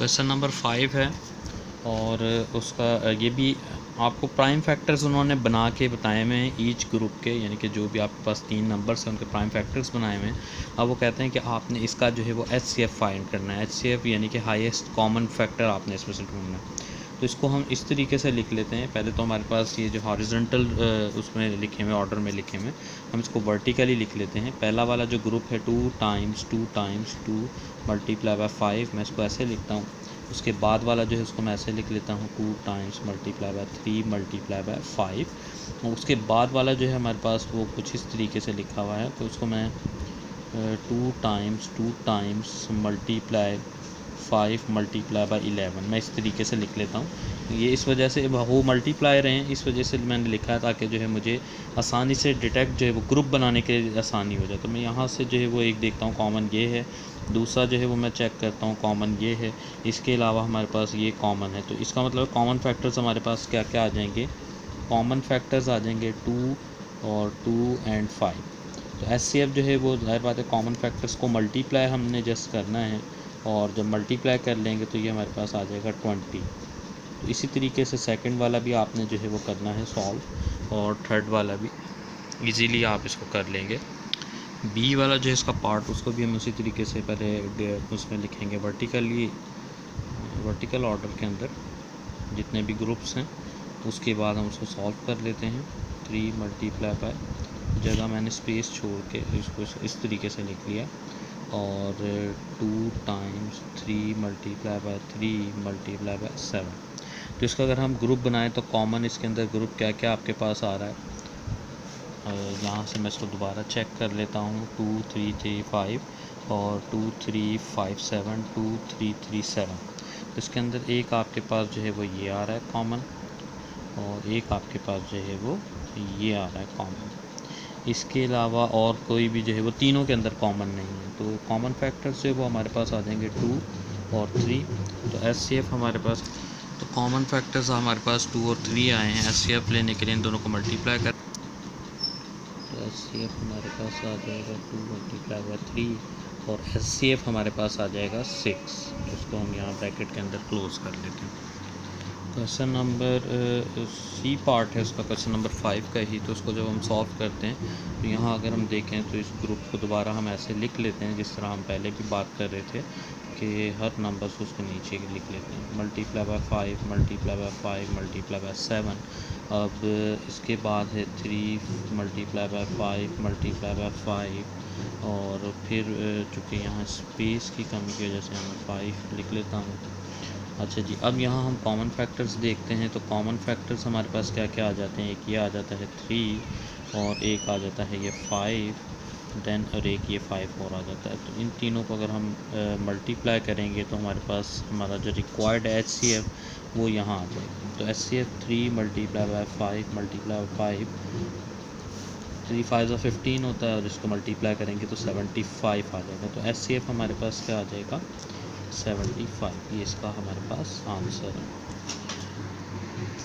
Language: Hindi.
क्वेश्चन नंबर 5 है और उसका ये भी आपको प्राइम फैक्टर्स उन्होंने बना के बताए हुए हैं ईच ग्रुप के, यानी कि जो भी आपके पास 3 नंबर्स हैं उनके प्राइम फैक्टर्स बनाए हुए हैं। अब वो कहते हैं कि आपने इसका जो है वो HCF फाइंड करना है। HCF यानी कि हाईएस्ट कॉमन फैक्टर आपने इसमें से ढूंढना है। तो इसको हम इस तरीके से लिख लेते हैं। पहले तो हमारे पास ये जो हॉरिजॉन्टल उसमें लिखे हुए ऑर्डर में लिखे हुए, हम इसको वर्टिकली लिख लेते हैं। पहला वाला जो ग्रुप है 2 टाइम्स 2 मल्टीप्लाई बाय 5, मैं इसको ऐसे लिखता हूँ। उसके बाद वाला जो है उसको मैं ऐसे लिख लेता हूँ 2 times multiply by 3 multiply by 5। और उसके बाद वाला जो है हमारे पास वो कुछ इस तरीके से लिखा हुआ है, तो उसको मैं 2 टाइम्स मल्टीप्लाई 5 मल्टीप्लाई बाय 11 मैं इस तरीके से लिख लेता हूँ। ये इस वजह से वो मल्टीप्लायर हैं, इस वजह से मैंने लिखा है ताकि जो है मुझे आसानी से डिटेक्ट जो है वो ग्रुप बनाने के आसानी हो जाए। तो मैं यहाँ से जो है वो एक देखता हूँ कॉमन ये है, दूसरा जो है वो मैं चेक करता हूँ कॉमन ये है, इसके अलावा हमारे पास ये कॉमन है। तो इसका मतलब कॉमन फैक्टर्स हमारे पास क्या क्या आ जाएंगे, कॉमन फैक्टर्स आ जाएंगे 2 और 2 एंड 5। तो HCF जो है वो जाहिर बात है कॉमन फैक्टर्स को मल्टीप्लाई हमने जस्ट करना है, और जब मल्टीप्लाई कर लेंगे तो ये हमारे पास आ जाएगा 20। तो इसी तरीके से सेकंड वाला भी आपने जो है वो करना है सॉल्व, और थर्ड वाला भी इजीली आप इसको कर लेंगे। बी वाला जो है इसका पार्ट उसको भी हम उसी तरीके से पहले उसमें लिखेंगे वर्टिकल ऑर्डर के अंदर जितने भी ग्रुप्स हैं, उसके बाद हम उसको सॉल्व कर लेते हैं। 3 मल्टीप्लाई बाय, जगह मैंने स्पेस छोड़ के इसको इस तरीके से लिख लिया, और 2 times 3 multiply by 3 multiply by 7। तो इसका अगर हम ग्रुप बनाएं तो कॉमन इसके अंदर ग्रुप क्या क्या आपके पास आ रहा है, यहाँ से मैं इसको दोबारा चेक कर लेता हूँ। 2 3 3 5 और 2 3 5 7 2 3 3 7। तो इसके अंदर एक आपके पास जो है वो ये आ रहा है कॉमन, और एक आपके पास जो है वो ये आ रहा है कॉमन। इसके अलावा और कोई भी जो है वो तीनों के अंदर कॉमन नहीं है। तो कॉमन फैक्टर्स जो है वो हमारे पास आ जाएंगे 2 और 3। तो HCF हमारे पास, तो कॉमन फैक्टर्स हमारे पास 2 और 3 आए हैं। HCF लेने के लिए इन दोनों को मल्टीप्लाई कर, तो HCF हमारे पास आ जाएगा 2 मल्टीप्लाई बाय 3, और HCF हमारे पास आ जाएगा 6। इसको हम यहाँ ब्रैकेट के अंदर क्लोज कर लेते हैं। क्वेश्चन नंबर सी पार्ट है उसका, क्वेश्चन नंबर 5 का ही। तो उसको जब हम सॉल्व करते हैं तो यहाँ अगर हम देखें तो इस ग्रुप को दोबारा हम ऐसे लिख लेते हैं जिस तरह हम पहले भी बात कर रहे थे कि हर नंबर से उसके नीचे लिख लेते हैं। Multiply by 5 multiply by 5 multiply by 7। अब इसके बाद है 3 मल्टीप्लाई बाय 5 मल्टीप्लाई बाय 5, और फिर चूँकि यहाँ स्पेस की कमी की वजह से मैं 5 लिख लेता हूँ। अच्छा जी, अब यहाँ हम कॉमन फैक्टर्स देखते हैं। तो कॉमन फैक्टर्स हमारे पास क्या क्या आ जाते हैं, एक ये आ जाता है 3, और एक आ जाता है ये 5, देन और एक ये 5 और आ जाता है। तो इन तीनों को अगर हम मल्टीप्लाई करेंगे तो हमारे पास हमारा जो रिक्वायर्ड HCF वो यहाँ आ जाएगा। तो HCF 3 multiply by 5 multiply by 5, 3 5 15 होता है, और इसको मल्टीप्लाई करेंगे तो 75 आ जाएगा। तो HCF हमारे पास क्या आ जाएगा 75। ये इसका हमारे पास आंसर है।